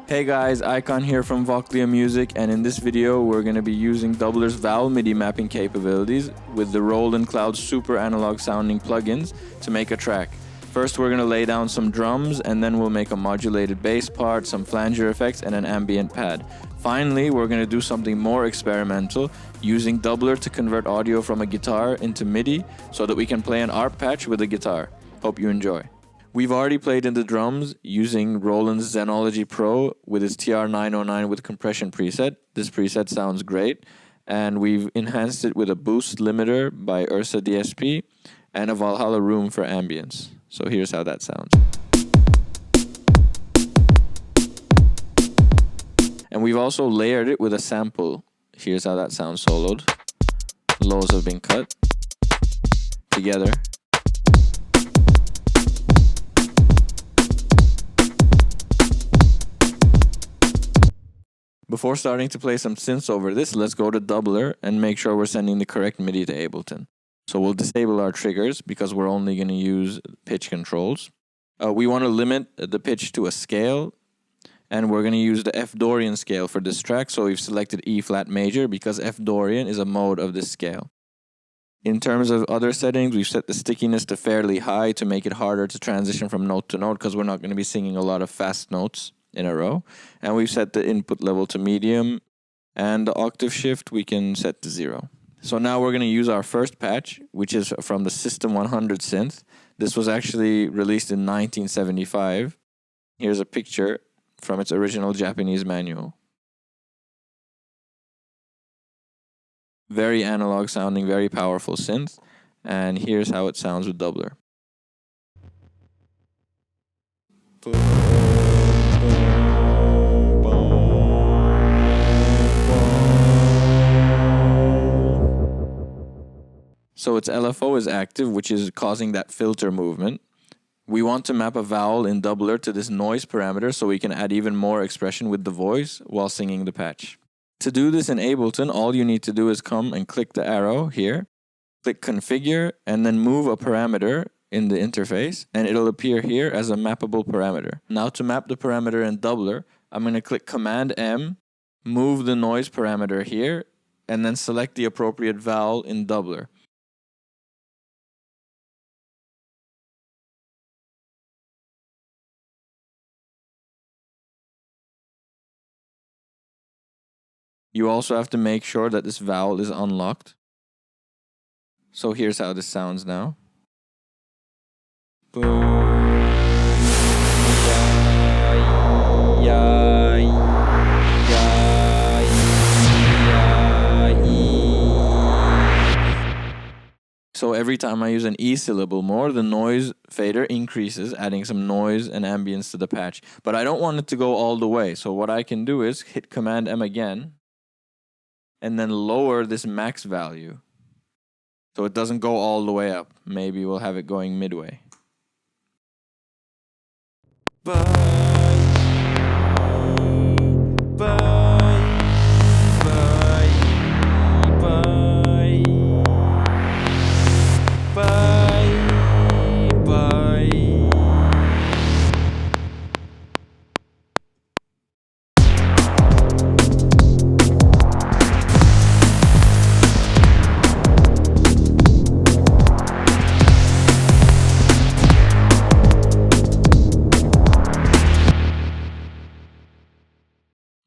Hey guys, Icon here from Vowel Music, and in this video we're going to be using Dubler's Vowel MIDI mapping capabilities with the Roland Cloud super analog sounding plugins to make a track. First we're going to lay down some drums, and then we'll make a modulated bass part, some flanger effects, and an ambient pad. Finally, we're going to do something more experimental, using Dubler to convert audio from a guitar into MIDI so that we can play an ARP patch with a guitar. Hope you enjoy. We've already played in the drums using Roland's Zenology Pro with its TR-909 with compression preset. This preset sounds great, and we've enhanced it with a boost limiter by Ursa DSP and a Valhalla room for ambience. So here's how that sounds. And we've also layered it with a sample. Here's how that sounds soloed. Lows have been cut together. Before starting to play some synths over this, let's go to Dubler and make sure we're sending the correct MIDI to Ableton. So we'll disable our triggers because we're only going to use pitch controls. We want to limit the pitch to a scale, and we're going to use the F Dorian scale for this track. So we've selected E flat major because F Dorian is a mode of this scale. In terms of other settings, we've set the stickiness to fairly high to make it harder to transition from note to note because we're not going to be singing a lot of fast notes in a row. And we've set the input level to medium, and the octave shift we can set to 0. So now we're going to use our first patch, which is from the System 100 synth. This was actually released in 1975. Here's a picture from its original Japanese manual. Very analog sounding, very powerful synth, and here's how it sounds with Dubler. So its LFO is active, which is causing that filter movement. We want to map a vowel in Dubler to this noise parameter so we can add even more expression with the voice while singing the patch. To do this in Ableton, all you need to do is come and click the arrow here, click configure, and then move a parameter in the interface, and it'll appear here as a mappable parameter. Now to map the parameter in Dubler, I'm going to click Command M, move the noise parameter here, and then select the appropriate vowel in Dubler. You also have to make sure that this vowel is unlocked. So here's how this sounds now. So every time I use an E syllable more, the noise fader increases, adding some noise and ambience to the patch. But I don't want it to go all the way. So what I can do is hit Command M again, and then lower this max value so it doesn't go all the way up. Maybe we'll have it going midway.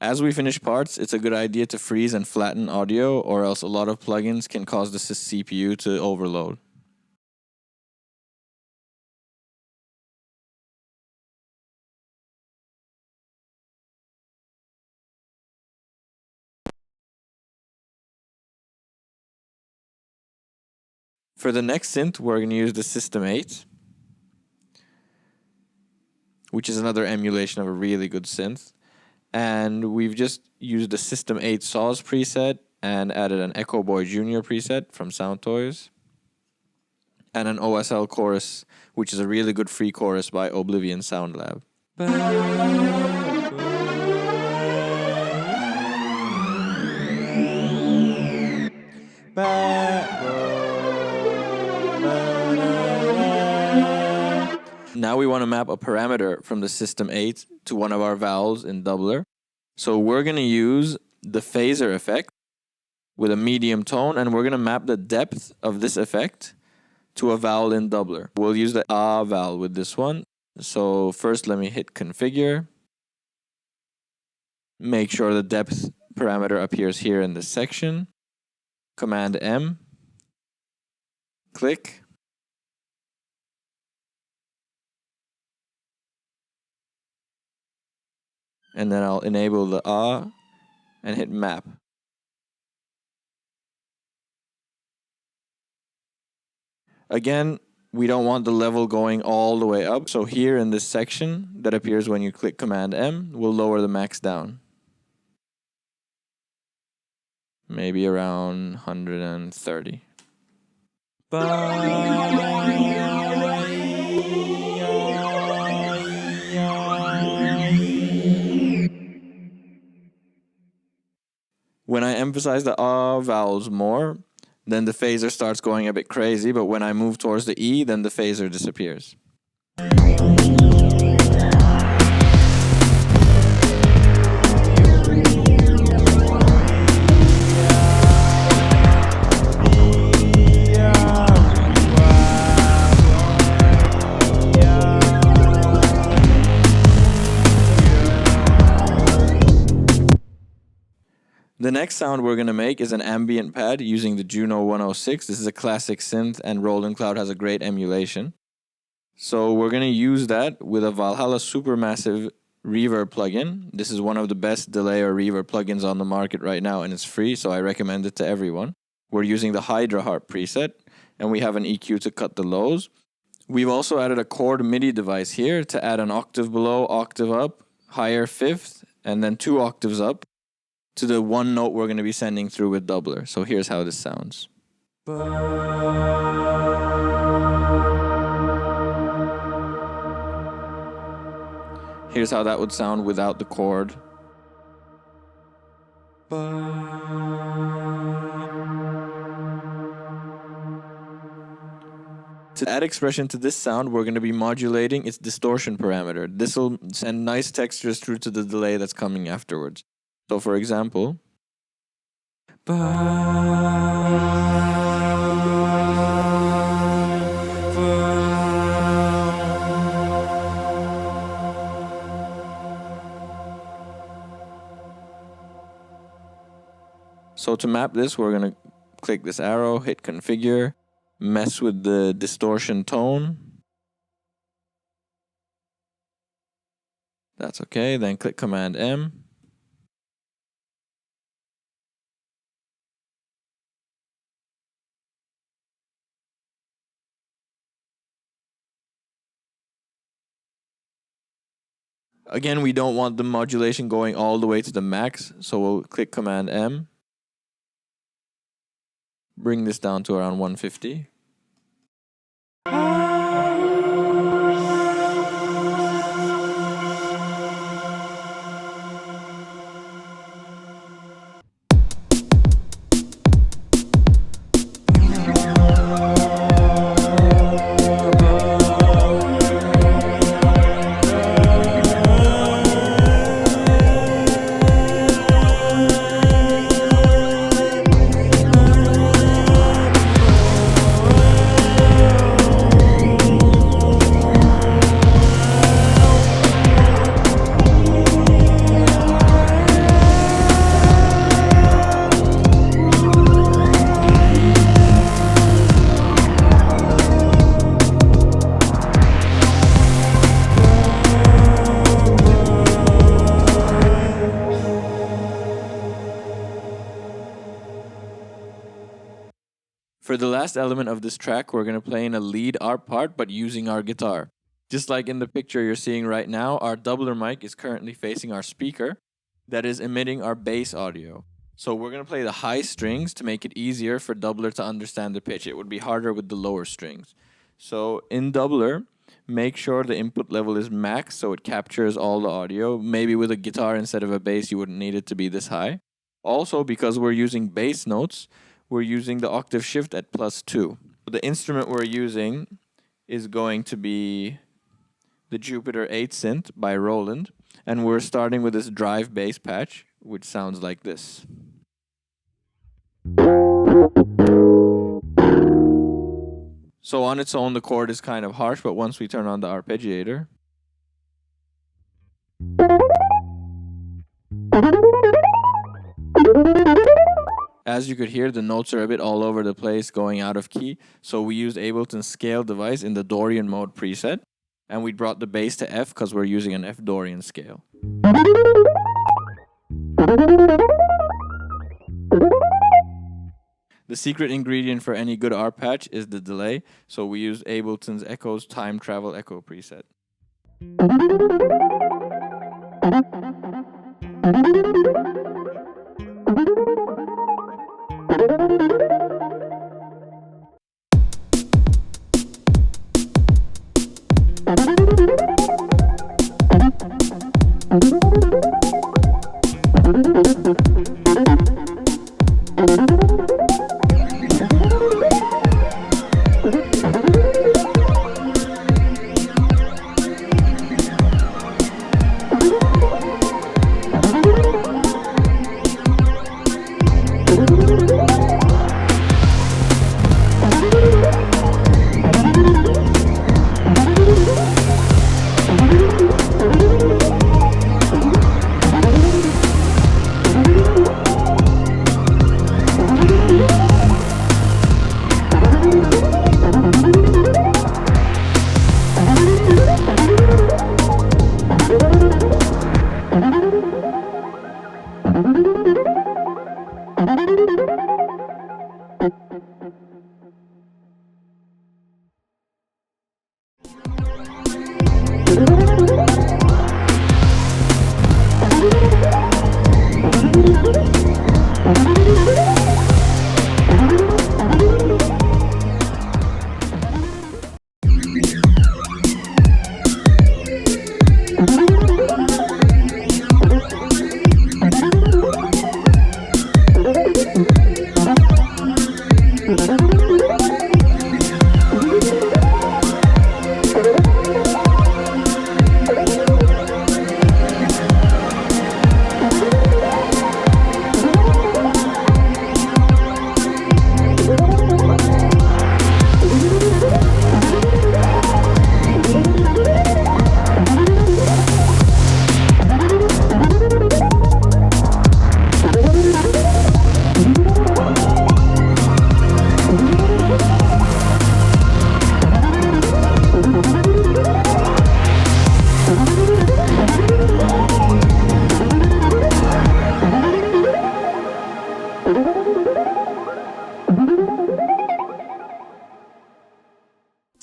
As we finish parts, it's a good idea to freeze and flatten audio, or else a lot of plugins can cause the CPU to overload. For the next synth, we're going to use the System 8, which is another emulation of a really good synth. And we've just used the System 8 Saws preset and added an Echo Boy Jr. preset from Sound Toys, and an OSL chorus, which is a really good free chorus by Oblivion Sound Lab. Now we want to map a parameter from the system 8 to one of our vowels in Dubler. So we're going to use the phaser effect with a medium tone, and we're going to map the depth of this effect to a vowel in Dubler. We'll use the A vowel with this one. So first let me hit configure. Make sure the depth parameter appears here in this section. Command M. Click. And then I'll enable the A and hit map. Again, we don't want the level going all the way up. So here in this section that appears when you click Command M, we'll lower the max down. Maybe around 130. When I emphasize the A vowels more, then the phaser starts going a bit crazy, but when I move towards the E, then the phaser disappears. The next sound we're going to make is an ambient pad using the Juno 106. This is a classic synth, and Roland Cloud has a great emulation. So we're going to use that with a Valhalla Supermassive reverb plugin. This is one of the best delay or reverb plugins on the market right now, and it's free, so I recommend it to everyone. We're using the Hydra Harp preset, and we have an EQ to cut the lows. We've also added a chord MIDI device here to add an octave below, octave up, higher fifth, and then 2 octaves up to the one note we're going to be sending through with Dubler. So here's how this sounds. Here's how that would sound without the chord. To add expression to this sound, we're going to be modulating its distortion parameter. This will send nice textures through to the delay that's coming afterwards. So for example, so to map this, we're going to click this arrow, hit configure, mess with the distortion tone. That's okay. Then click Command M. Again, we don't want the modulation going all the way to the max, so we'll click Command M. Bring this down to around 150. For the last element of this track, we're going to play in a lead arp part, but using our guitar. Just like in the picture you're seeing right now, our Dubler mic is currently facing our speaker that is emitting our bass audio. So we're going to play the high strings to make it easier for Dubler to understand the pitch. It would be harder with the lower strings. So in Dubler, make sure the input level is max so it captures all the audio. Maybe with a guitar instead of a bass, you wouldn't need it to be this high. Also, because we're using bass notes, we're using the octave shift at +2. The instrument we're using is going to be the Jupiter 8 synth by Roland, and we're starting with this drive bass patch, which sounds like this. So on its own, the chord is kind of harsh, but once we turn on the arpeggiator, as you could hear, the notes are a bit all over the place, going out of key. So we used Ableton's scale device in the Dorian mode preset, and we brought the bass to F because we're using an F Dorian scale. The secret ingredient for any good arp patch is the delay, so we used Ableton's Echo's time travel echo preset.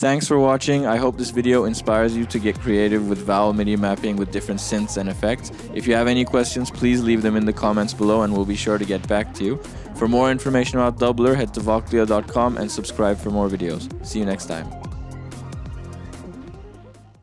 Thanks for watching. I hope this video inspires you to get creative with Vowel MIDI mapping with different synths and effects. If you have any questions, please leave them in the comments below and we'll be sure to get back to you. For more information about Dubler, head to voclea.com and subscribe for more videos. See you next time.